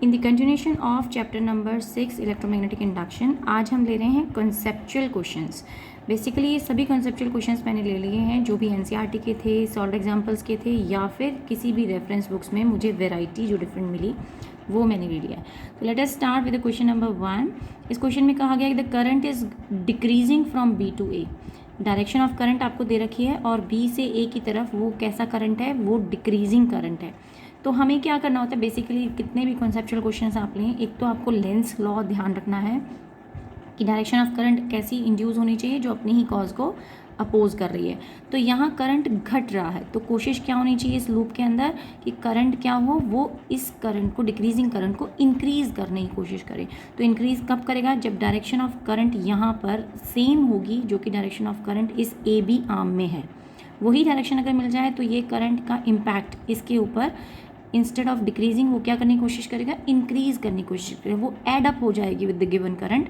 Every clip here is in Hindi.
In the continuation of chapter number 6 electromagnetic induction आज हम ले रहे हैं कॉन्सेप्चुअल क्वेश्चंस। बेसिकली ये सभी कॉन्सेप्चुअल क्वेश्चंस मैंने ले लिए हैं जो भी एनसीईआरटी के थे, सॉल्व एग्जांपल्स के थे या फिर किसी भी रेफरेंस बुक्स में मुझे वैरायटी जो डिफरेंट मिली वो मैंने ले लिया है। तो let us start with question number 1। इस क्वेश्चन में कहा गया कि the current is decreasing from B to A. Direction of current आपको दे रखी है और बी से ए की तरफ वो कैसा करंट है, वो डिक्रीजिंग करंट है। तो हमें क्या करना होता है, बेसिकली कितने भी कॉन्सेप्चुअल क्वेश्चंस आप लें, एक तो आपको लेंस लॉ ध्यान रखना है कि डायरेक्शन ऑफ करंट कैसी इंड्यूस होनी चाहिए जो अपनी ही कॉज को अपोज कर रही है। तो यहाँ करंट घट रहा है तो कोशिश क्या होनी चाहिए इस लूप के अंदर कि करंट क्या हो, वो इस करंट को, डिक्रीजिंग करंट को इंक्रीज करने की कोशिश करे। तो इंक्रीज कब करेगा, जब डायरेक्शन ऑफ करंट यहाँ पर सेम होगी जो कि डायरेक्शन ऑफ करंट इस ए बी आर्म में है। वही डायरेक्शन अगर मिल जाए तो ये करंट का इम्पैक्ट इसके ऊपर इंस्टेड ऑफ डिक्रीजिंग वो क्या करने की कोशिश करेगा, इंक्रीज करने की कोशिश करेगा। वो एड अप हो जाएगी with the given current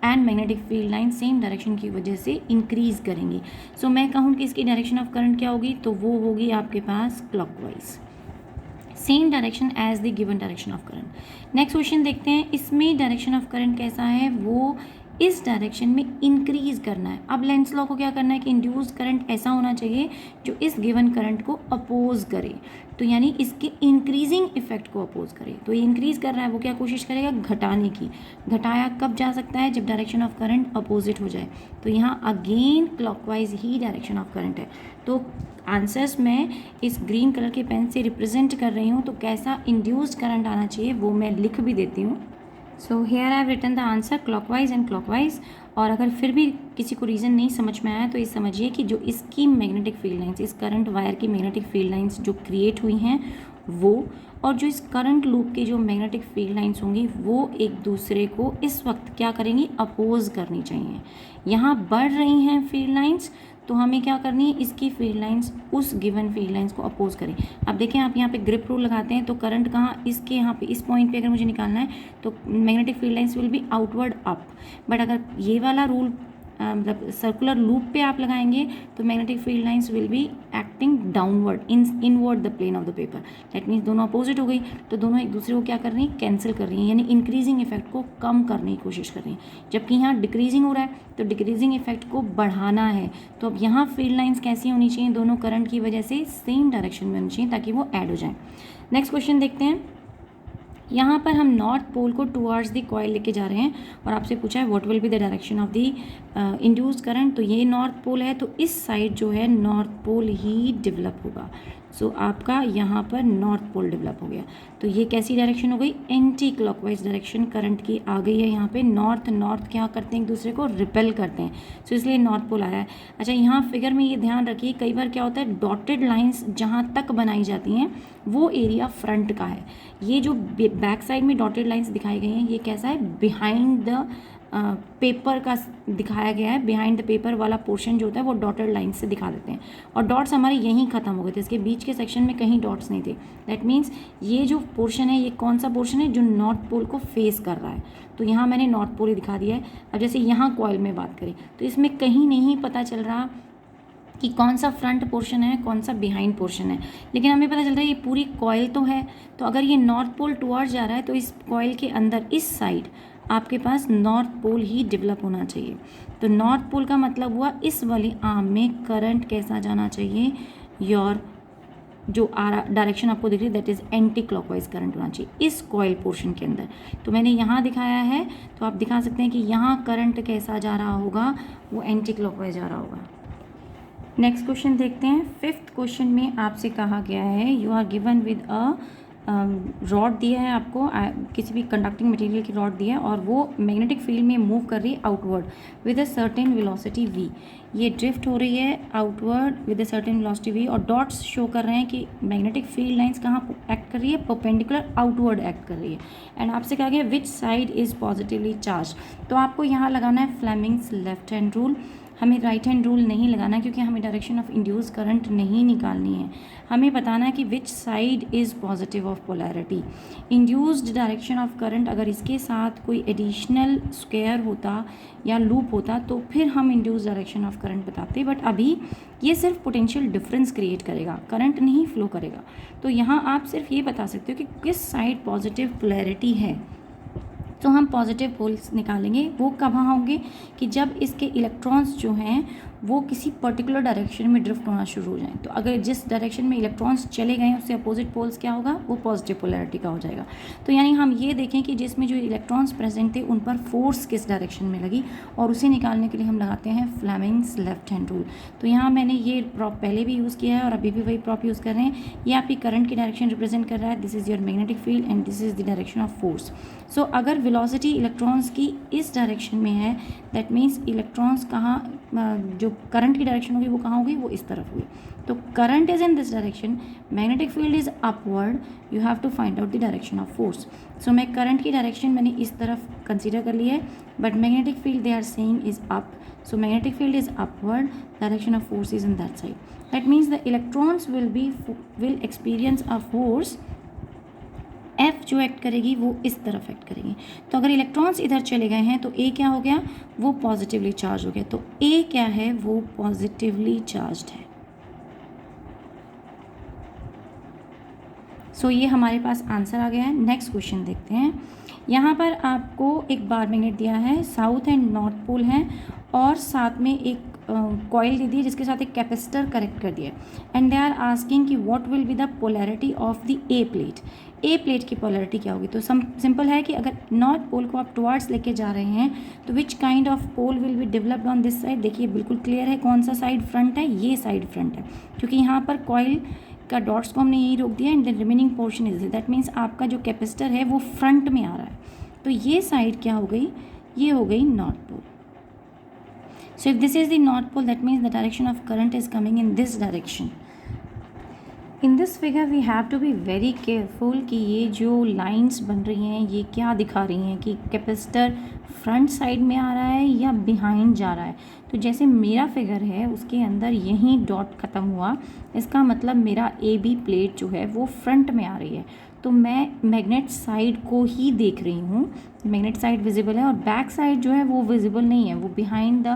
and magnetic field line same direction की वजह से इंक्रीज करेंगी। सो मैं कहूँ कि इसकी डायरेक्शन ऑफ करंट क्या होगी, तो वो होगी आपके पास clockwise, same direction as the given direction of current. Next question देखते हैं, इसमें डायरेक्शन ऑफ करंट कैसा है, वो इस डायरेक्शन में इंक्रीज करना है। अब लेंस लॉ को क्या करना है कि इंड्यूस्ड करंट ऐसा होना चाहिए जो इस गिवन करंट को अपोज करे, तो यानी इसके इंक्रीजिंग इफेक्ट को अपोज करे। तो ये इंक्रीज कर रहा है, वो क्या कोशिश करेगा, घटाने की। घटाया कब जा सकता है, जब डायरेक्शन ऑफ करंट अपोजिट हो जाए। तो यहाँ again clockwise he direction of current है। तो आंसर्स मैं इस ग्रीन कलर के पेन से रिप्रेजेंट कर रही हूँ, तो कैसा इंड्यूस्ड करंट आना चाहिए वो मैं लिख भी देती हूँ। So here I have written the answer clockwise and clockwise. और अगर फिर भी किसी को रीज़न नहीं समझ में आया तो ये समझिए कि जो इसकी मैग्नेटिक फील्ड लाइंस, इस करंट वायर की मैग्नेटिक फील्ड लाइंस जो क्रिएट हुई हैं वो, और जो इस करंट लूप के जो मैग्नेटिक फील्ड लाइंस होंगी वो एक दूसरे को इस वक्त क्या करेंगी, अपोज करनी चाहिए। यहाँ बढ़ रही हैं फील्ड लाइंस तो हमें क्या करनी है, इसकी फील्ड लाइंस उस गिवन फील्ड लाइंस को अपोज करें। अब देखें आप यहाँ पे ग्रिप रूल लगाते हैं तो करंट कहाँ, इसके यहाँ पे इस पॉइंट पे अगर मुझे निकालना है तो magnetic field lines will B outward up. But अगर ये वाला रूल मतलब सर्कुलर लूप पे आप लगाएंगे तो magnetic field lines will be acting downward inward the plane of the paper. That means दोनों अपोजिट हो गई, तो दोनों एक दूसरे को क्या कर रही हैं, कैंसिल कर रही हैं, यानी इंक्रीजिंग इफेक्ट को कम करने की कोशिश कर रही हैं। जबकि यहाँ डिक्रीजिंग हो रहा है तो डिक्रीजिंग इफेक्ट को बढ़ाना है। तो अब यहाँ फील्ड लाइंस कैसी होनी चाहिए, दोनों करंट की वजह से सेम डायरेक्शन में होनी चाहिए ताकि वो ऐड हो जाए। नेक्स्ट क्वेश्चन देखते हैं। यहाँ पर हम नॉर्थ पोल को टुवर्ड्स द कॉइल लेके जा रहे हैं और आपसे पूछा है what will be the direction of the induced current. तो ये नॉर्थ पोल है तो इस साइड जो है नॉर्थ पोल ही डेवलप होगा। सो आपका यहाँ पर नॉर्थ पोल डेवलप हो गया। तो ये कैसी डायरेक्शन हो गई, एंटी क्लॉकवाइज डायरेक्शन करंट की आ गई है। यहाँ पे नॉर्थ नॉर्थ क्या करते हैं, एक दूसरे को रिपेल करते हैं, सो इसलिए नॉर्थ पोल आया है। अच्छा यहाँ फिगर में ये ध्यान रखिए, कई बार क्या होता है डॉटेड लाइंस जहाँ तक बनाई जाती हैं वो एरिया फ्रंट का है। ये जो बैक साइड में डॉटेड लाइंस दिखाई गई हैं ये कैसा है, बिहाइंड द पेपर का दिखाया गया है। बिहाइंड द पेपर वाला पोर्शन जो होता है वो डॉटेड लाइन से दिखा देते हैं और डॉट्स हमारे यहीं ख़त्म हो गए थे, इसके बीच के सेक्शन में कहीं डॉट्स नहीं थे। दैट मीन्स ये जो पोर्शन है ये कौन सा पोर्शन है, जो नॉर्थ पोल को फेस कर रहा है। तो यहाँ मैंने नॉर्थ पोल ही दिखा दिया है। अब जैसे यहाँ कॉइल में बात करें तो इसमें कहीं नहीं पता चल रहा कि कौन सा फ्रंट पोर्शन है कौन सा बिहाइंड पोर्शन है, लेकिन हमें पता चल रहा है ये पूरी कॉइल तो है। तो अगर ये नॉर्थ पोल टुवर्ड्स जा रहा है तो इस कॉइल के अंदर इस साइड आपके पास नॉर्थ पोल ही डेवलप होना चाहिए। तो नॉर्थ पोल का मतलब हुआ इस वाली आर्म में करंट कैसा जाना चाहिए, योर जो डायरेक्शन आपको दिख रही है that is anti clockwise current होना चाहिए इस कॉइल पोर्शन के अंदर। तो मैंने यहाँ दिखाया है तो आप दिखा सकते हैं कि यहाँ करंट कैसा जा रहा होगा, वो एंटी क्लॉकवाइज जा रहा होगा। नेक्स्ट क्वेश्चन देखते हैं। फिफ्थ क्वेश्चन में आपसे कहा गया है you are given with a rod दिया है आपको, किसी भी कंडक्टिंग मटेरियल की रॉड दी है और वो मैग्नेटिक फील्ड में मूव कर रही है outward with a certain velocity v। ये ड्रिफ्ट हो रही है outward with a certain velocity v और डॉट्स शो कर रहे हैं कि मैग्नेटिक फील्ड लाइंस कहाँ एक्ट कर रही है, परपेंडिकुलर आउटवर्ड एक्ट कर रही है। एंड आपसे कहा गया which side is positively charge. तो आपको यहाँ लगाना है फ्लेमिंग्स लेफ्ट हैंड रूल। हमें राइट हैंड रूल नहीं लगाना क्योंकि हमें डायरेक्शन ऑफ इंड्यूस करंट नहीं निकालनी है, हमें बताना है कि which side is positive of polarity. Induced direction of current अगर इसके साथ कोई एडिशनल स्क्वायर होता या लूप होता तो फिर हम इंड्यूस डायरेक्शन ऑफ करंट बताते, बट अभी ये सिर्फ पोटेंशियल डिफरेंस क्रिएट करेगा, करंट नहीं फ्लो करेगा। तो यहाँ आप सिर्फ ये बता सकते हो कि किस साइड पॉजिटिव पोलैरिटी है। तो हम पॉजिटिव पोल्स निकालेंगे, वो कहाँ होंगे कि जब इसके इलेक्ट्रॉन्स जो हैं वो किसी पर्टिकुलर डायरेक्शन में ड्रिफ्ट होना शुरू हो जाएं। तो अगर जिस डायरेक्शन में इलेक्ट्रॉन्स चले गए उससे अपोजिट पोल्स क्या होगा, वो पॉजिटिव पोलैरिटी का हो जाएगा। तो यानी हम ये देखें कि जिसमें जो इलेक्ट्रॉन्स प्रेजेंट थे उन पर फोर्स किस डायरेक्शन में लगी, और उसे निकालने के लिए हम लगाते हैं फ्लेमिंग्स लेफ्ट हैंड रूल। तो यहाँ मैंने ये प्रॉप पहले भी यूज़ किया है और अभी भी वही प्रॉप यूज़ कर रहे हैं। ये आपकी करंट की डायरेक्शन रिप्रेजेंट कर रहा है, this is your magnetic field and this is the direction of force. So अगर वेलोसिटी इलेक्ट्रॉन्स की इस डायरेक्शन में है, दैट मीन्स इलेक्ट्रॉन्स कहाँ, जो करंट की डायरेक्शन होगी वो कहाँ होगी, वो इस तरफ होगी। तो current is in this direction, magnetic field is upward, you have to find out the direction of force. So मैं करंट की डायरेक्शन मैंने इस तरफ कंसीडर कर ली है, but magnetic field they are saying is up, so magnetic field is upward, direction of force is in that side. That means the electrons will experience a force F जो एक्ट करेगी वो इस तरफ एक्ट करेगी। तो अगर इलेक्ट्रॉन्स इधर चले गए हैं तो A क्या हो गया, वो पॉजिटिवली चार्ज हो गया। तो A क्या है, वो पॉजिटिवली चार्ज्ड है। सो ये हमारे पास आंसर आ गया है। नेक्स्ट क्वेश्चन देखते हैं। यहाँ पर आपको एक बार मैग्नेट दिया है, साउथ एंड नॉर्थ पोल हैं और साथ में एक कॉइल दे दी है जिसके साथ एक कैपेसिटर कनेक्ट कर दिया है, एंड दे आर आस्किंग कि what will be the polarity of the A plate. A plate की पोलैरिटी क्या होगी। तो सिंपल है कि अगर नॉर्थ पोल को आप टुवर्ड्स लेके जा रहे हैं तो which kind of pole will be developed on this side. देखिए बिल्कुल क्लियर है कौन सा साइड फ्रंट है, ये साइड फ्रंट है, क्योंकि यहाँ पर कॉइल का डॉट्स को हमने यहीं रोक दिया and the remaining portion is, that means आपका जो कैपेसिटर है वो फ्रंट में आ रहा है। तो ये साइड क्या हो गई, ये हो गई north pole. So if this is the north pole, that means the direction of current is coming in this direction. In this figure we have to be very careful कि ये जो lines बन रही हैं ये क्या दिखा रही हैं कि कैपेसिटर फ्रंट साइड में आ रहा है या बिहाइंड जा रहा है। तो जैसे मेरा फिगर है उसके अंदर यहीं डॉट ख़त्म हुआ, इसका मतलब मेरा ए बी प्लेट जो है वो फ्रंट में आ रही है। तो मैं मैग्नेट साइड को ही देख रही हूँ, मैग्नेट साइड विजिबल है और बैक साइड जो है वो विजिबल नहीं है, वो बिहाइंड द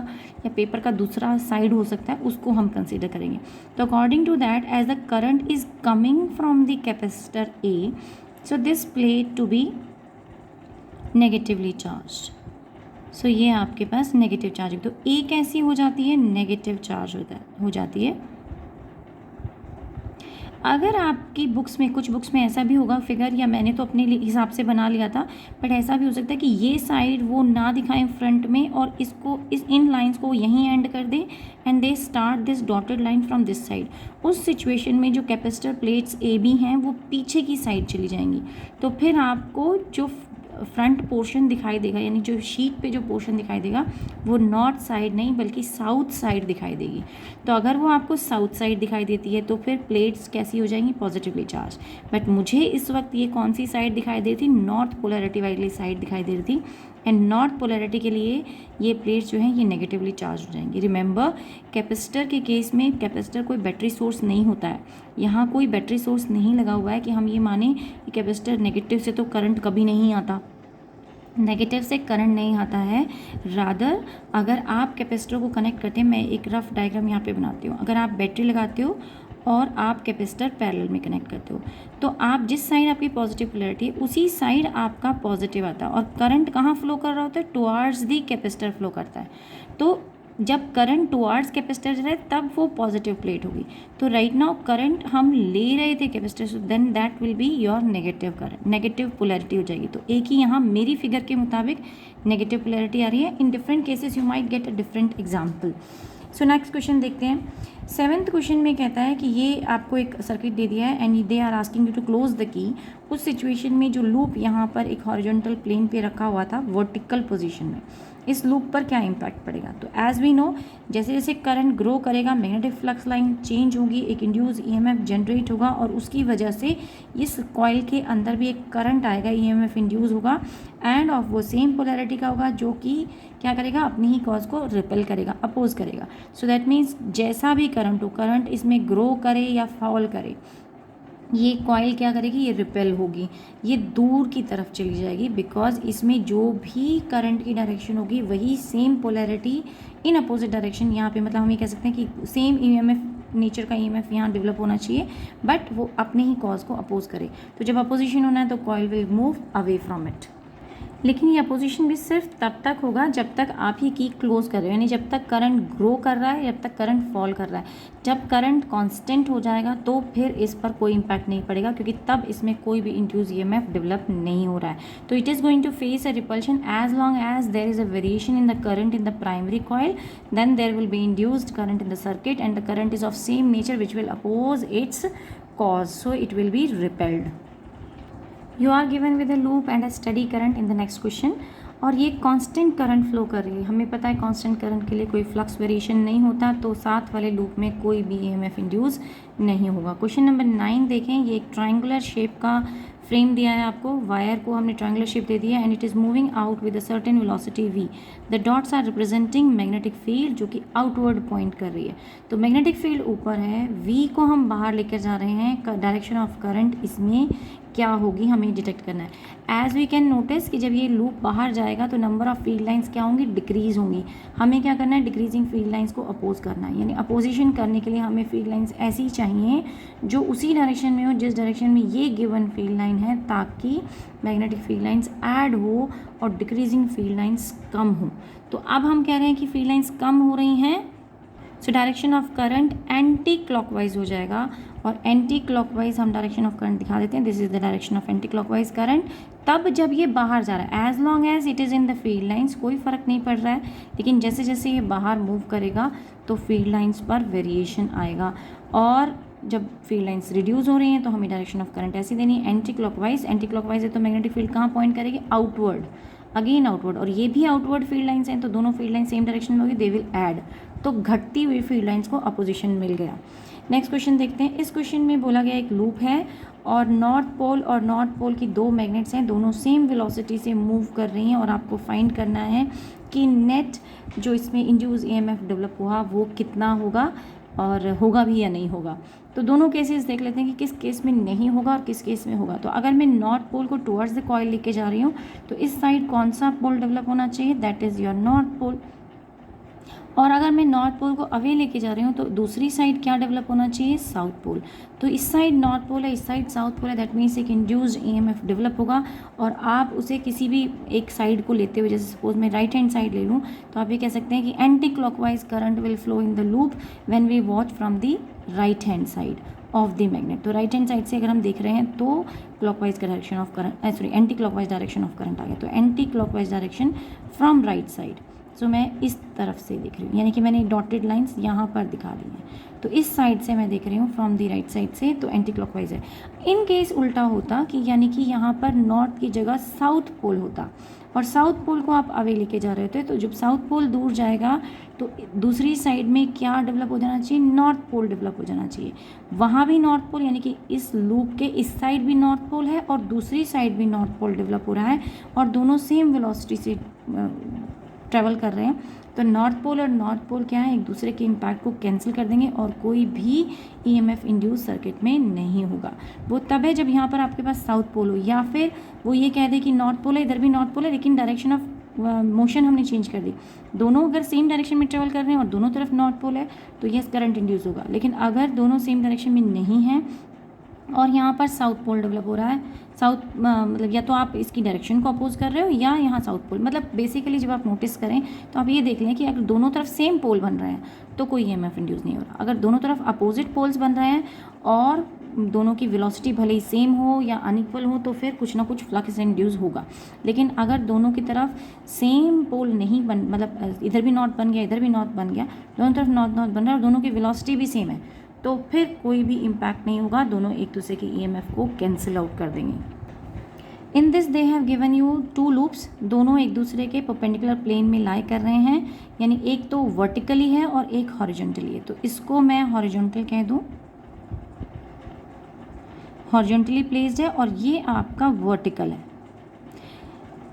या पेपर का दूसरा साइड हो सकता है, उसको हम कंसीडर करेंगे। तो according to that as the current is coming from the capacitor A, so this plate to be negatively charged. So ये आपके पास नेगेटिव चार्ज है। तो ए कैसी हो जाती है, नेगेटिव चार्ज हो जाती है। अगर आपकी बुक्स में, कुछ बुक्स में ऐसा भी होगा फिगर, या मैंने तो अपने हिसाब से बना लिया था, बट ऐसा भी हो सकता है कि ये साइड वो ना दिखाएं फ्रंट में और इसको इन लाइंस को यहीं एंड कर दें and they start this dotted line from this side. उस सिचुएशन में जो कैपेसिटर प्लेट्स ए बी हैं वो पीछे की साइड चली जाएंगी। तो फिर आपको जो फ्रंट पोर्शन दिखाई देगा, यानी जो शीट पे जो पोर्शन दिखाई देगा वो नॉर्थ साइड नहीं बल्कि साउथ साइड दिखाई देगी। तो अगर वो आपको साउथ साइड दिखाई देती है तो फिर प्लेट्स कैसी हो जाएंगी, पॉजिटिवली चार्ज। बट मुझे इस वक्त ये कौन सी साइड दिखाई दे रही थी, नॉर्थ पोलैरिटी वाली साइड दिखाई दे रही थी, एंड नॉर्थ पोलैरिटी के लिए ये प्लेट्स जो हैं ये नेगेटिवली चार्ज हो जाएंगी। रिमेंबर कैपेसिटर के केस में कैपेसिटर कोई बैटरी सोर्स नहीं होता है, यहाँ कोई बैटरी सोर्स नहीं लगा हुआ है कि हम ये माने कि कैपेसिटर नेगेटिव से तो करंट कभी नहीं आता, नेगेटिव से करंट नहीं आता है। रादर अगर आप कैपेसिटर को कनेक्ट करते हैं, मैं एक रफ डायग्राम यहाँ पे बनाती हूँ, अगर आप बैटरी लगाते हो और आप कैपेसिटर पैरेलल में कनेक्ट करते हो तो आप जिस साइड आपकी पॉजिटिव पोलैरिटी है उसी साइड आपका पॉजिटिव आता है, और करंट कहाँ फ्लो कर रहा होता है, टुवार्ड्स दी कैपेसिटर फ्लो करता है। तो जब करंट टुवार्ड्स कैपेसिटर जा रहा है तब वो पॉजिटिव प्लेट होगी। तो राइट नाउ करंट हम ले रहे थे कैपेसिटर से, then that will be your negative current, negative polarity हो जाएगी। तो एक ही यहाँ मेरी फिगर के मुताबिक नेगेटिव पोलैरिटी आ रही है। In different cases you might get a different example. So next question देखते हैं। 7th क्वेश्चन में कहता है कि ये आपको एक सर्किट दे दिया है and they are asking you to close the key. उस सिचुएशन में जो लूप यहाँ पर एक हॉरिजॉन्टल प्लेन पे रखा हुआ था वर्टिकल पोजीशन में, इस लूप पर क्या इम्पैक्ट पड़ेगा। तो एज वी नो, जैसे जैसे करंट ग्रो करेगा मैग्नेटिक फ्लक्स लाइन चेंज होगी, एक इंड्यूस ईएमएफ जनरेट होगा और उसकी वजह से इस कॉइल के अंदर भी एक करंट आएगा, ईएमएफ इंड्यूस होगा एंड ऑफ वो सेम पोलैरिटी का होगा, जो कि क्या करेगा, अपनी ही कॉज को रिपेल करेगा, अपोज करेगा। सो दैट मीन्स जैसा भी करंट हो, करंट इसमें ग्रो करे या फॉल करे, ये कॉइल क्या करेगी, ये रिपेल होगी, ये दूर की तरफ चली जाएगी, बिकॉज इसमें जो भी करंट की डायरेक्शन होगी वही same polarity in opposite direction, यहाँ पे मतलब हम ये कह सकते हैं कि सेम ईएमएफ नेचर का ईएमएफ यहाँ डेवलप होना चाहिए, बट वो अपने ही कॉज को अपोज करे। तो जब अपोजिशन होना है तो coil will move away from it. लेकिन ये अपोजिशन भी सिर्फ तब तक होगा जब तक आप ये की क्लोज कर रहे हो, यानी जब तक करंट ग्रो कर रहा है, जब तक करंट फॉल कर रहा है। जब करंट कांस्टेंट हो जाएगा तो फिर इस पर कोई इम्पैक्ट नहीं पड़ेगा, क्योंकि तब इसमें कोई भी इंड्यूस ईएमएफ डेवलप नहीं हो रहा है। तो it is going to face a repulsion as long as there is a variation in the current in the primary coil, then there will be induced current in the circuit and the current is of same nature which will oppose its cause, so it will be repelled. You are given with a loop and a steady current in the next question, और ये कांस्टेंट करंट फ्लो कर रही है। हमें पता है कांस्टेंट करंट के लिए कोई फ्लक्स वेरिएशन नहीं होता, तो साथ वाले लूप में कोई भी ईएमएफ इंड्यूस नहीं होगा। क्वेश्चन नंबर 9 देखें, ये एक ट्रायंगुलर शेप का फ्रेम दिया है आपको, वायर को हमने ट्रायंगुलर शेप दे दिया and it is moving out with a certain velocity v। The dots are representing magnetic field, जो कि आउटवर्ड पॉइंट कर रही है। तो मैग्नेटिक फील्ड ऊपर है, v को हम बाहर लेकर जा रहे हैं, डायरेक्शन ऑफ करंट इसमें क्या होगी हमें डिटेक्ट करना है। एज वी कैन नोटिस कि जब ये लूप बाहर जाएगा तो नंबर ऑफ फील्ड लाइंस क्या होंगी, डिक्रीज होंगी। हमें क्या करना है, डिक्रीजिंग फील्ड लाइंस को अपोज करना है, यानी अपोजिशन करने के लिए हमें फील्ड लाइंस ऐसी चाहिए जो उसी डायरेक्शन में हो जिस डायरेक्शन में ये गिवन फील्ड लाइन है, ताकि मैग्नेटिक फील्ड लाइंस ऐड हो और डिक्रीजिंग फील्ड लाइंस कम हो। तो अब हम कह रहे हैं कि फील्ड लाइंस कम हो रही हैं, so direction of current anti clockwise हो जाएगा, और एंटी क्लॉकवाइज हम डायरेक्शन ऑफ करंट दिखा देते हैं, this is the direction of anti clockwise current. तब जब ये बाहर जा रहा है, as long as it is in the field lines कोई फ़र्क नहीं पड़ रहा है, लेकिन जैसे जैसे ये बाहर मूव करेगा तो फील्ड लाइंस पर वेरिएशन आएगा, और जब फील्ड लाइंस रिड्यूस हो रही हैं तो हमें डायरेक्शन ऑफ करंट ऐसी देनी है, एंटी क्लॉकवाइज। एंटी क्लॉकवाइज है तो मैग्नेटिक फील्ड कहाँ पॉइंट करेगी, आउटवर्ड, अगेन आउटवर्ड, और ये भी आउटवर्ड फील्ड लाइंस हैं, तो दोनों फील्ड लाइन सेम डायरेक्शन में होगी, दे विल ऐड, तो घटती हुई फील्ड लाइंस को अपोजिशन मिल गया। नेक्स्ट क्वेश्चन देखते हैं। इस क्वेश्चन में बोला गया एक लूप है और नॉर्थ पोल और नॉर्थ पोल की दो मैग्नेट्स हैं, दोनों सेम वेलोसिटी से मूव कर रही हैं, और आपको फाइंड करना है कि नेट जो इसमें इंड्यूस ईएमएफ डेवलप हुआ वो कितना होगा, और होगा भी या नहीं होगा। तो दोनों केसेस देख लेते हैं कि किस केस में नहीं होगा और किस केस में होगा। तो अगर मैं नॉर्थ पोल को टुवर्ड्स द कॉइल लेके जा रही हूँ तो इस साइड कौन सा पोल डेवलप होना चाहिए, that is your north pole. और अगर मैं नॉर्थ पोल को अवे लेके जा रही हूँ तो दूसरी साइड क्या डेवलप होना चाहिए, साउथ पोल। तो इस साइड नॉर्थ पोल है, इस साइड साउथ पोल है, दैट मीन्स एक इंड्यूस्ड ईएमएफ डेवलप होगा, और आप उसे किसी भी एक साइड को लेते हुए, जैसे सपोज मैं राइट हैंड साइड ले लूँ, तो आप ये कह सकते हैं कि anti clockwise current will flow in the loop when we watch from the right hand side of the magnet. तो राइट हैंड साइड से अगर हम देख रहे हैं तो क्लॉकवाइज का direction of current, sorry anticlockwise direction of current आ गया, तो anticlockwise direction from right side. So मैं इस तरफ से देख रही हूँ, यानी कि मैंने डॉटेड लाइंस यहाँ पर दिखा दी हैं, तो इस साइड से मैं देख रही हूँ फ्रॉम दी राइट साइड से, तो एंटी क्लॉकवाइज है। इन केस उल्टा होता कि यानी कि यहाँ पर नॉर्थ की जगह साउथ पोल होता, और साउथ पोल को आप अवे लेके जा रहे होते, तो जब साउथ पोल दूर जाएगा तो दूसरी साइड में क्या डेवलप हो जाना चाहिए, नॉर्थ पोल डेवलप हो जाना चाहिए। वहाँ भी नॉर्थ पोल, यानी कि इस लूप के इस साइड भी नॉर्थ पोल है और दूसरी साइड भी नॉर्थ पोल डेवलप हो रहा है, और दोनों सेम वेलोसिटी से ट्रैवल कर रहे हैं। तो नॉर्थ पोल और नॉर्थ पोल क्या है, एक दूसरे के इम्पैक्ट को कैंसिल कर देंगे और कोई भी ईएमएफ इंड्यूस सर्किट में नहीं होगा। वो तब है जब यहाँ पर आपके पास साउथ पोल हो, या फिर वो ये कह दे कि नॉर्थ पोल है, इधर भी नॉर्थ पोल है, लेकिन डायरेक्शन ऑफ मोशन हमने चेंज कर दी। दोनों अगर सेम डायरेक्शन में ट्रेवल कर रहे हैं और दोनों तरफ नॉर्थ पोल है तो यस करंट इंड्यूस होगा, लेकिन अगर दोनों सेम डायरेक्शन में नहीं है और यहाँ पर साउथ पोल डेवलप हो रहा है, साउथ मतलब या तो आप इसकी डायरेक्शन को अपोज कर रहे हो या यहाँ साउथ पोल, मतलब बेसिकली जब आप नोटिस करें तो आप ये देख लें कि अगर दोनों तरफ सेम पोल बन रहे हैं तो कोई ईएमएफ इंड्यूस नहीं हो रहा। अगर दोनों तरफ अपोजिट पोल्स बन रहे हैं और दोनों की वेलोसिटी भले ही सेम हो या अनइक्वल हो तो फिर कुछ ना कुछ फ्लक्स इंड्यूस होगा। लेकिन अगर दोनों की तरफ सेम पोल नहीं बन, मतलब इधर भी नॉर्थ बन गया, इधर भी नॉर्थ बन गया, दोनों तरफ नॉर्थ नॉर्थ बन रहा है और दोनों की वेलोसिटी भी सेम है, तो फिर कोई भी इम्पैक्ट नहीं होगा, दोनों एक दूसरे के ईएमएफ को कैंसिल आउट कर देंगे। In this they have given you 2 loops, दोनों एक दूसरे के परपेंडिकुलर प्लेन में लाई कर रहे हैं, यानी एक तो वर्टिकली है और एक हॉरिजॉन्टली है। तो इसको मैं हॉरिजॉन्टल कह दूँ, हॉरिजॉन्टली प्लेस्ड है, और ये आपका वर्टिकल है।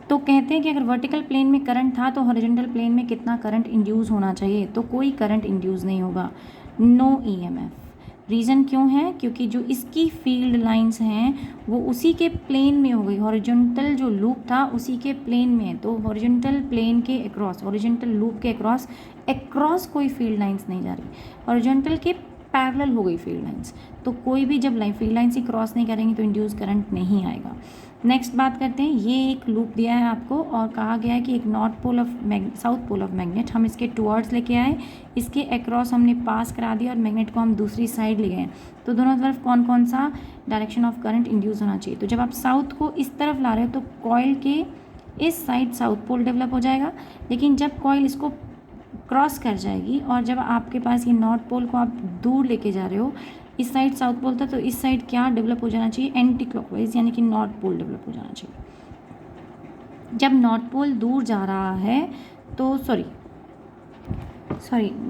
तो कहते हैं कि अगर वर्टिकल प्लेन में करंट था तो हॉरिजॉन्टल प्लेन में कितना करंट इंड्यूस होना चाहिए, तो कोई करंट इंड्यूस नहीं होगा, नो ईएमएफ। रीज़न क्यों है, क्योंकि जो इसकी फील्ड लाइंस हैं वो उसी के प्लेन में हो गई, हॉरिजॉन्टल जो लूप था उसी के प्लेन में है, तो हॉरिजॉन्टल प्लेन के अक्रॉस, हॉरिजॉन्टल लूप के अक्रॉस कोई फील्ड लाइंस नहीं जा रही, हॉरिजॉन्टल के पैरेलल हो गई फील्ड लाइंस, तो कोई भी जब फील्ड लाइंस ही क्रॉस नहीं करेंगे तो इंड्यूस करंट नहीं आएगा। नेक्स्ट बात करते हैं, ये एक लूप दिया है आपको और कहा गया है कि एक north pole of south pole of magnet हम इसके टुवर्ड्स लेके आए, इसके अक्रॉस हमने पास करा दिया और मैग्नेट को हम दूसरी साइड ले गए। तो दोनों तरफ कौन कौन सा डायरेक्शन ऑफ करंट इंड्यूस होना चाहिए, तो जब आप साउथ को इस तरफ ला रहे हो तो कॉइल के इस साइड साउथ पोल डेवलप हो जाएगा, लेकिन जब कॉइल इसको क्रॉस कर जाएगी और जब आपके पास ये नॉर्थ पोल को आप दूर लेके जा रहे हो, इस साइड साउथ पोल था, तो इस साइड क्या डेवलप हो जाना चाहिए, एंटी क्लॉकवाइज, यानी कि नॉर्थ पोल डेवलप हो जाना चाहिए। जब नॉर्थ पोल दूर जा रहा है तो सॉरी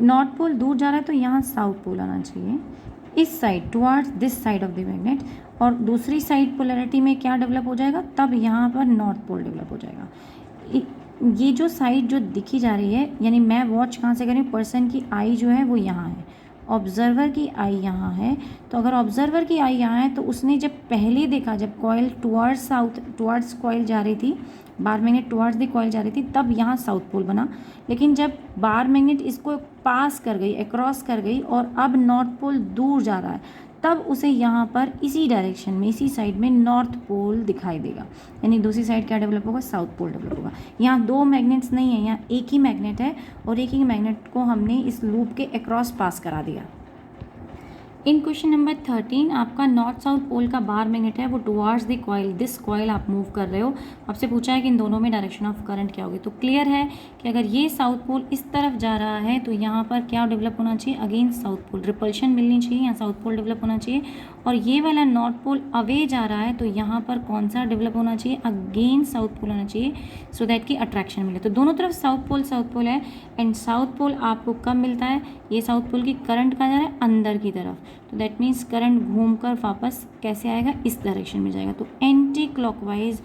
नॉर्थ पोल दूर जा रहा है तो यहाँ साउथ पोल आना चाहिए, इस side towards this side of the magnet, और दूसरी साइड पोलैरिटी में क्या डेवलप हो जाएगा, तब यहाँ पर नॉर्थ पोल डेवलप हो जाएगा। ये जो साइड जो दिखी जा रही है, यानी मैं वॉच कहाँ से कर रही हूँ, पर्सन की आई जो है वो यहाँ है, ऑब्जर्वर की आई यहाँ है, तो अगर ऑब्जर्वर की आई यहाँ है तो उसने जब पहले देखा, जब coil towards south, towards coil जा रही थी, बार मैग्नेट टुवर्ड्स द कॉइल जा रही थी, तब यहाँ साउथ पोल बना, लेकिन जब बार मैग्नेट इसको पास कर गई, अक्रॉस कर गई और अब नॉर्थ पोल दूर जा रहा है, तब उसे यहाँ पर इसी डायरेक्शन में, इसी साइड में नॉर्थ पोल दिखाई देगा, यानी दूसरी साइड क्या डेवलप होगा, साउथ पोल डेवलप होगा। यहाँ दो मैग्नेट्स नहीं है, यहाँ एक ही मैग्नेट है और एक ही मैग्नेट को हमने इस लूप के अक्रॉस पास करा दिया। इन क्वेश्चन नंबर 13 आपका नॉर्थ साउथ पोल का बार मैग्नेट है, वो towards the coil, this coil आप मूव कर रहे हो, आपसे पूछा है कि इन दोनों में डायरेक्शन ऑफ करंट क्या होगी। तो क्लियर है कि अगर ये साउथ पोल इस तरफ जा रहा है तो यहाँ पर क्या डेवलप होना चाहिए, अगेन साउथ पोल, रिपल्शन मिलनी चाहिए, यहाँ साउथ पोल डेवलप होना चाहिए, और ये वाला नॉर्थ पोल अवे जा रहा है तो यहाँ पर कौन सा डेवलप होना चाहिए, अगेन साउथ पोल होना चाहिए, सो दैट कि अट्रैक्शन मिले। तो दोनों तरफ साउथ पोल है, एंड साउथ पोल आपको कब मिलता है, ये साउथ पोल की करंट कहाँ जा रहा है, अंदर की तरफ, तो दैट मीन्स करंट घूमकर वापस कैसे आएगा, इस डायरेक्शन में जाएगा। तो एंटी क्लॉकवाइज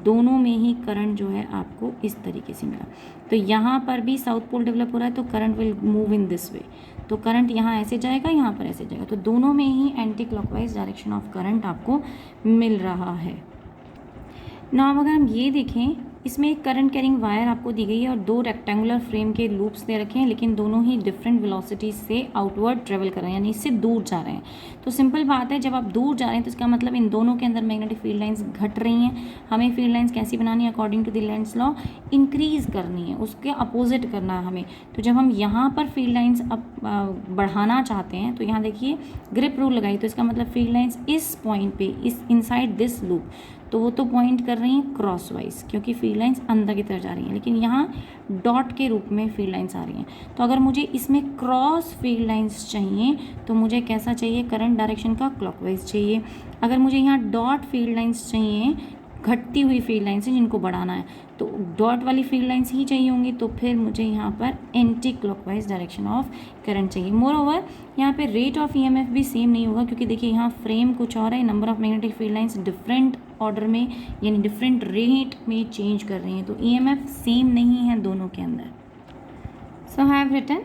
दोनों में ही करंट जो है आपको इस तरीके से मिला। तो यहाँ पर भी साउथ पोल डेवलप हो रहा है तो current will move in this way, तो करंट यहाँ ऐसे जाएगा, यहाँ पर ऐसे जाएगा, तो दोनों में ही anticlockwise direction of current आपको मिल रहा है। नाउ अगर हम ये देखें, इसमें एक करंट कैरिंग वायर आपको दी गई है और दो रेक्टेंगुलर फ्रेम के लूप्स दे रखे हैं, लेकिन दोनों ही डिफरेंट वेलोसिटी से आउटवर्ड ट्रेवल कर रहे हैं, यानी इससे दूर जा रहे हैं। तो सिंपल बात है, जब आप दूर जा रहे हैं तो इसका मतलब इन दोनों के अंदर मैग्नेटिक फील्ड लाइंस घट रही हैं। हमें फील्ड लाइंस कैसी बनानी है, according to the Lenz law, increase करनी है, उसके अपोजिट करना है हमें। तो जब हम यहाँ पर फील्ड लाइंस बढ़ाना चाहते हैं तो यहाँ देखिए ग्रिप रूल लगाई, तो इसका मतलब फील्ड लाइंस इस पॉइंट पे, इस इनसाइड दिस लूप, तो वो तो पॉइंट कर रही हैं क्रॉस वाइज, क्योंकि फील्ड लाइंस अंदर की तरफ जा रही हैं, लेकिन यहाँ डॉट के रूप में फील्ड लाइंस आ रही हैं। तो अगर मुझे इसमें क्रॉस फील्ड लाइंस चाहिए तो मुझे कैसा चाहिए, करंट डायरेक्शन का क्लॉकवाइज चाहिए। अगर मुझे यहाँ डॉट फील्ड लाइंस चाहिए, घटती हुई फील्ड लाइंस है जिनको बढ़ाना है, तो डॉट वाली फील्ड लाइंस ही चाहिए होंगी, तो फिर मुझे यहाँ पर anti clockwise direction of current चाहिए। मोर ओवर यहाँ पे रेट ऑफ ईएमएफ भी सेम नहीं होगा, क्योंकि देखिए यहाँ फ्रेम कुछ और है, number of magnetic field lines different order में, यानी डिफरेंट रेट में चेंज कर रही हैं, तो ईएमएफ सेम नहीं है दोनों के अंदर। सो आई हैव रिटन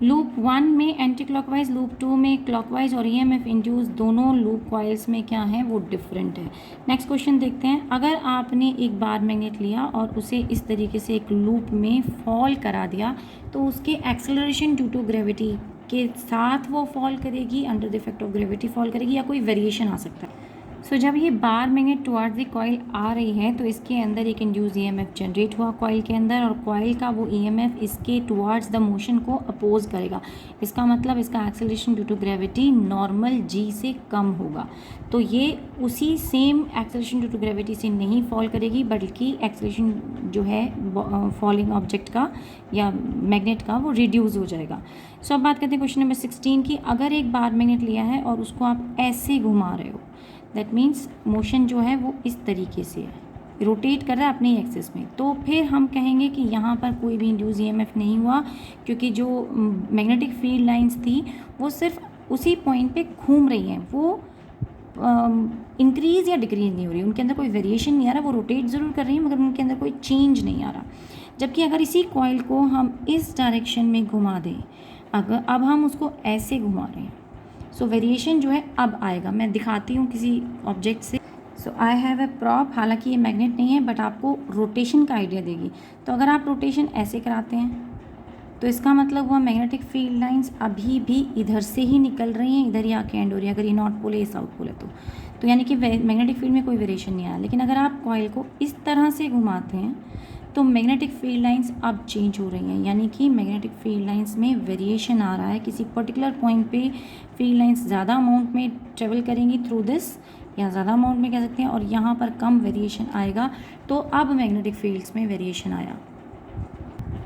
लूप 1 में एंटी क्लॉकवाइज, लूप 2 में क्लॉकवाइज, और ईएमएफ इंड्यूस दोनों लूप कॉइल्स में क्या है, वो डिफरेंट है। नेक्स्ट क्वेश्चन देखते हैं, अगर आपने एक बार मैग्नेट लिया और उसे इस तरीके से एक लूप में फॉल करा दिया, तो उसके एक्सेलरेशन ड्यू टू ग्रेविटी के साथ वो फॉल करेगी, under the effect of gravity fall करेगी, या कोई वेरिएशन आ सकता है। सो जब ये bar magnet towards the coil आ रही है तो इसके अंदर एक इंड्यूस ईएमएफ जनरेट हुआ कॉइल के अंदर, और कॉइल का वो ईएमएफ इसके टुवर्ड्स द मोशन को अपोज करेगा। इसका मतलब इसका acceleration due to gravity normal g से कम होगा। तो ये उसी same acceleration due to gravity से नहीं फॉल करेगी, बल्कि एक्सेलरेशन जो है फॉलिंग ऑब्जेक्ट का या मैग्नेट का वो रिड्यूस हो जाएगा। सो अब बात करते हैं क्वेश्चन नंबर 16 की। अगर एक बार मैग्नेट लिया है और उसको आप ऐसे घुमा रहे हो, दैट मीन्स मोशन जो है वो इस तरीके से है, रोटेट कर रहा है अपने एक्सिस में, तो फिर हम कहेंगे कि यहाँ पर कोई भी इंड्यूस ईएमएफ नहीं हुआ, क्योंकि जो मैग्नेटिक फील्ड लाइंस थी वो सिर्फ उसी पॉइंट पे घूम रही हैं, वो इंक्रीज़ या डिक्रीज़ नहीं हो रही, उनके अंदर कोई वेरिएशन नहीं आ रहा, वो रोटेट ज़रूर कर रही है मगर उनके अंदर कोई चेंज नहीं आ रहा। जबकि अगर इसी कॉइल को हम इस डायरेक्शन में घुमा दें, अगर अब हम उसको ऐसे घुमा रहे हैं, सो वेरिएशन जो है अब आएगा। मैं दिखाती हूँ किसी ऑब्जेक्ट से। सो आई हैव ए प्रॉप, हालांकि ये मैग्नेट नहीं है बट आपको रोटेशन का आइडिया देगी। तो अगर आप रोटेशन ऐसे कराते हैं तो इसका मतलब हुआ मैग्नेटिक फील्ड लाइंस अभी भी इधर से ही निकल रही हैं, इधर ही आके एंड हो रही है। अगर ये नॉर्थ पोल है, ये साउथ पोल है, तो यानी कि मैग्नेटिक फील्ड में कोई वेरिएशन नहीं आया। लेकिन अगर आप कॉइल को इस तरह से घुमाते हैं तो मैग्नेटिक फील्ड लाइंस अब चेंज हो रही हैं, यानी कि मैग्नेटिक फील्ड लाइंस में वेरिएशन आ रहा है। किसी पर्टिकुलर पॉइंट पे फील्ड लाइंस ज़्यादा अमाउंट में ट्रेवल करेंगी थ्रू दिस, या ज़्यादा अमाउंट में कह सकते हैं, और यहाँ पर कम वेरिएशन आएगा। तो अब मैग्नेटिक फील्ड्स में वेरिएशन आया।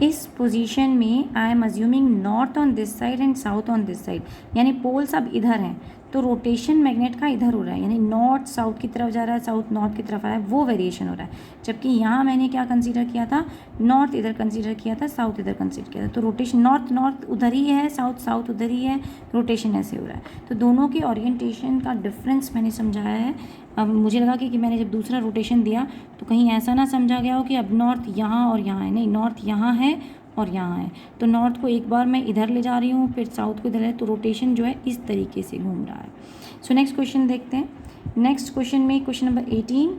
इस पोजीशन में I am assuming north on this side and south on this side, यानी पोल्स अब इधर हैं, तो रोटेशन मैग्नेट का इधर हो रहा है, यानी नॉर्थ साउथ की तरफ जा रहा है, साउथ नॉर्थ की तरफ आ रहा है, वो वेरिएशन हो रहा है। जबकि यहाँ मैंने क्या कंसीडर किया था, नॉर्थ इधर कंसीडर किया था, साउथ इधर कंसीडर किया था। तो रोटेशन नॉर्थ नॉर्थ उधर ही है, साउथ साउथ उधर ही है, रोटेशन ऐसे हो रहा है। तो दोनों के ओरिएंटेशन का डिफरेंस मैंने समझाया है। अब मुझे लगा कि मैंने जब दूसरा रोटेशन दिया तो कहीं ऐसा ना समझा गया हो कि अब नॉर्थ यहाँ और यहाँ है, नहीं, नॉर्थ यहाँ है और यहाँ है। तो नॉर्थ को एक बार मैं इधर ले जा रही हूँ, फिर साउथ को इधर है, तो रोटेशन जो है इस तरीके से घूम रहा है। सो नेक्स्ट क्वेश्चन देखते हैं। नेक्स्ट क्वेश्चन में क्वेश्चन नंबर 18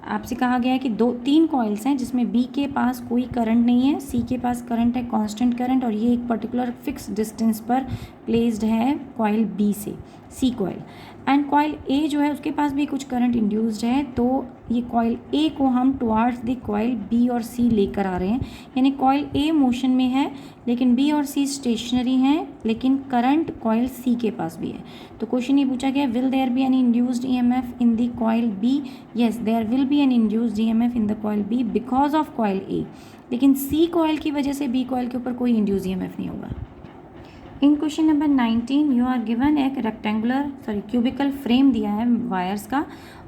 आपसे कहा गया है कि तीन कॉइल्स हैं जिसमें बी के पास कोई करंट नहीं है, सी के पास करंट है, कांस्टेंट करंट, और ये एक पर्टिकुलर फिक्स डिस्टेंस पर प्लेस्ड है कॉइल बी से, सी कॉइल। एंड कॉइल ए जो है उसके पास भी कुछ करंट इंड्यूस्ड है, तो ये कॉइल ए को हम टुवार्ड्स द कॉइल बी और सी लेकर आ रहे हैं, यानी कॉइल ए मोशन में है लेकिन बी और सी स्टेशनरी हैं, लेकिन करंट कॉइल सी के पास भी है। तो क्वेश्चन ये पूछा गया, will there be an induced EMF in the coil B? Yes, there will be an induced EMF in the coil B because of coil A, लेकिन सी कॉइल की वजह से बी कॉइल के ऊपर कोई इंड्यूस्ड ईएमएफ नहीं होगा। In question number 19 you are given एक क्यूबिकल फ्रेम दिया है वायर्स का,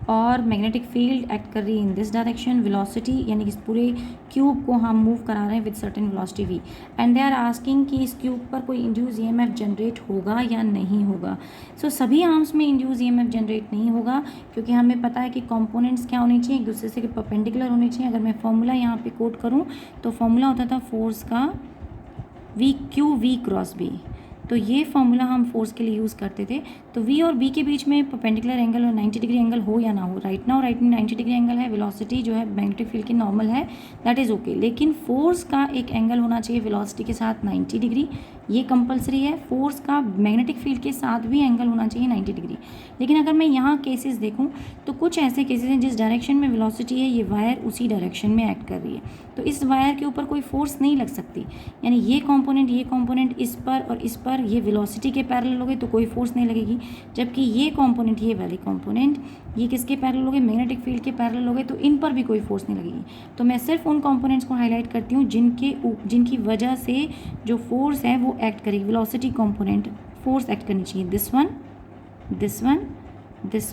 और मैग्नेटिक फील्ड एक्ट कर रही है इन दिस डायरेक्शन, वेलोसिटी यानी कि इस पूरे क्यूब को हम मूव करा रहे हैं with certain velocity v, and they are asking कि इस क्यूब पर कोई इंड्यूस ईएमएफ जनरेट होगा या नहीं होगा। सो सभी आर्म्स में इंड्यूस ईएमएफ जनरेट नहीं होगा, क्योंकि हमें पता है कि कंपोनेंट्स क्या होने चाहिए, एक दूसरे से परपेंडिकुलर होने चाहिए। अगर मैं फॉर्मूला यहाँ पे कोट करूँ तो फॉर्मूला होता था फोर्स का v क्रॉस b, तो ये फॉर्मूला हम फोर्स के लिए यूज़ करते थे। तो v और b के बीच में परपेंडिकुलर एंगल और 90 डिग्री एंगल हो या ना हो, राइट नाउ राइट में 90 डिग्री एंगल है, वेलोसिटी जो है मैग्नेटिक फील्ड की नॉर्मल है, दैट इज़ ओके। लेकिन फोर्स का एक एंगल होना चाहिए वेलोसिटी के साथ 90 डिग्री, ये कंपलसरी है। फोर्स का मैग्नेटिक फील्ड के साथ भी एंगल होना चाहिए 90 डिग्री। लेकिन अगर मैं यहाँ केसेस देखूँ तो कुछ ऐसे केसेस हैं जिस डायरेक्शन में वेलोसिटी है, ये वायर उसी डायरेक्शन में एक्ट कर रही है, तो इस वायर के ऊपर कोई फोर्स नहीं लग सकती, यानी ये कंपोनेंट इस पर और इस पर ये वेलोसिटी के पैरेलल हो गए तो कोई फोर्स नहीं लगेगी। जबकि ये कंपोनेंट, ये वाली कंपोनेंट, ये किसके पैरेलल हो गए, मैग्नेटिक फील्ड के पैरेलल हो गए, तो इन पर भी कोई फोर्स नहीं लगेगी। तो मैं सिर्फ उन कंपोनेंट्स को हाईलाइट करती हूँ जिनकी वजह से जो फोर्स है वो एक्ट करेगी, वेलोसिटी कंपोनेंट फोर्स एक्ट करनी चाहिए, this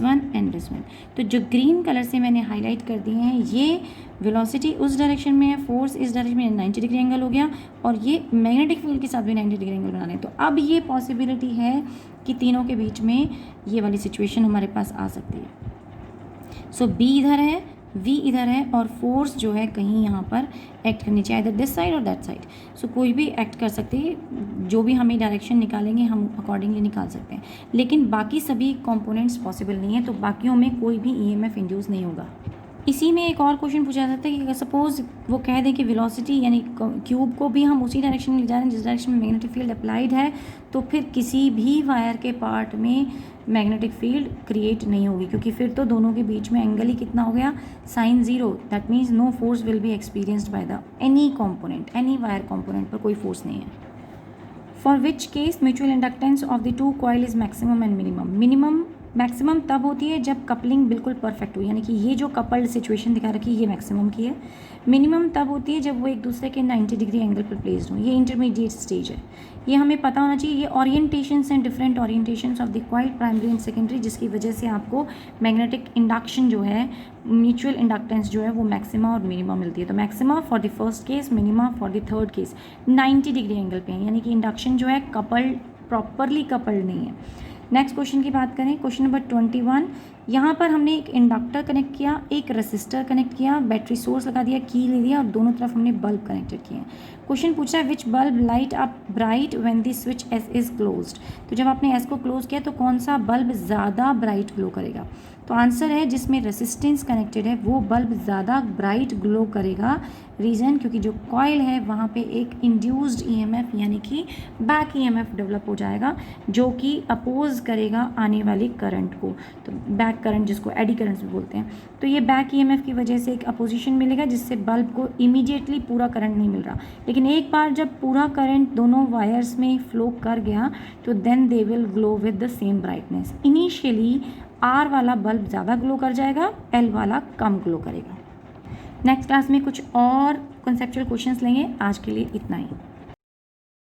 one and this one. तो जो ग्रीन कलर से मैंने हाईलाइट कर दिए हैं, ये वेलोसिटी उस डायरेक्शन में है, फोर्स इस डायरेक्शन में, 90 डिग्री एंगल हो गया, और ये मैग्नेटिक फील्ड के साथ भी 90 डिग्री एंगल बनाने। तो अब ये पॉसिबिलिटी है कि तीनों के बीच में ये वाली सिचुएशन हमारे पास आ सकती है। सो बी इधर है, वी इधर है, और फोर्स जो है कहीं यहाँ पर एक्ट करनी चाहिए, इधर दिस साइड और दैट साइड। सो कोई भी एक्ट कर सकते हैं, जो भी हमें डायरेक्शन निकालेंगे हम अकॉर्डिंगली निकाल सकते हैं। लेकिन बाकी सभी कंपोनेंट्स पॉसिबल नहीं है, तो बाकियों में कोई भी ईएमएफ इंड्यूस नहीं होगा। इसी में एक और क्वेश्चन पूछा जाता है कि अगर सपोज वो कह दें कि वेलोसिटी यानी क्यूब को भी हम उसी डायरेक्शन में ले जा रहे हैं जिस डायरेक्शन में मैग्नेटिक फील्ड अप्लाइड है, तो फिर किसी भी वायर के पार्ट में मैग्नेटिक फील्ड क्रिएट नहीं होगी, क्योंकि फिर तो दोनों के बीच में एंगल ही कितना हो गया, sin 0। That means no force will be experienced by the any component, any wire component पर कोई फोर्स नहीं है। For which case mutual inductance of the two coil is maximum and minimum. Minimum maximum तब होती है जब कपलिंग बिल्कुल परफेक्ट हो, यानी कि ये जो कपल्ड सिचुएशन दिखा रखी है ये मैक्सिमम की है। मिनिमम तब होती है जब वो एक दूसरे के 90 डिग्री एंगल पर प्लेस्ड हो, ये इंटरमीडिएट स्टेज है। ये हमें पता होना चाहिए। ये ओरिएंटेशंस हैं, different orientations of the coil, primary and secondary, जिसकी वजह से आपको मैग्नेटिक इंडक्शन जो है, म्यूचुअल इंडक्टेंस जो है वो मैक्सिमा और मिनिमा मिलती है। तो maxima for the first case, minima for the third case 90 degree angle पे है, यानी कि इंडक्शन जो है कपल्ड, प्रॉपरली कपल्ड नहीं है। नेक्स्ट क्वेश्चन की बात करें, क्वेश्चन नंबर 21। यहाँ पर हमने एक इंडक्टर कनेक्ट किया, एक रेसिस्टर कनेक्ट किया, बैटरी सोर्स लगा दिया, की ले लिया और दोनों तरफ हमने बल्ब कनेक्टेड किए हैं। क्वेश्चन पूछा है which bulb light up bright when the switch S is closed. तो जब आपने एस को क्लोज किया तो कौन सा बल्ब ज़्यादा ब्राइट ग्लो करेगा? तो आंसर है जिसमें रेसिस्टेंस कनेक्टेड है वो बल्ब ज़्यादा ब्राइट ग्लो करेगा। रीज़न, क्योंकि जो कॉइल है वहाँ पे एक इंड्यूस्ड ईएमएफ यानी कि बैक ईएमएफ डेवलप हो जाएगा जो कि अपोज करेगा आने वाले करंट को। तो बैक करंट, जिसको एडी करंट्स भी बोलते हैं, तो ये बैक ईएमएफ की वजह से एक अपोजिशन मिलेगा जिससे बल्ब को इमीडिएटली पूरा करंट नहीं मिल रहा। लेकिन एक बार जब पूरा करंट दोनों वायर्स में फ्लो कर गया तो then they will glow with the same brightness. Initially R वाला बल्ब ज़्यादा ग्लो कर जाएगा, एल वाला कम ग्लो करेगा। नेक्स्ट क्लास में कुछ और कॉन्सेप्चुअल क्वेश्चंस लेंगे। आज के लिए इतना ही।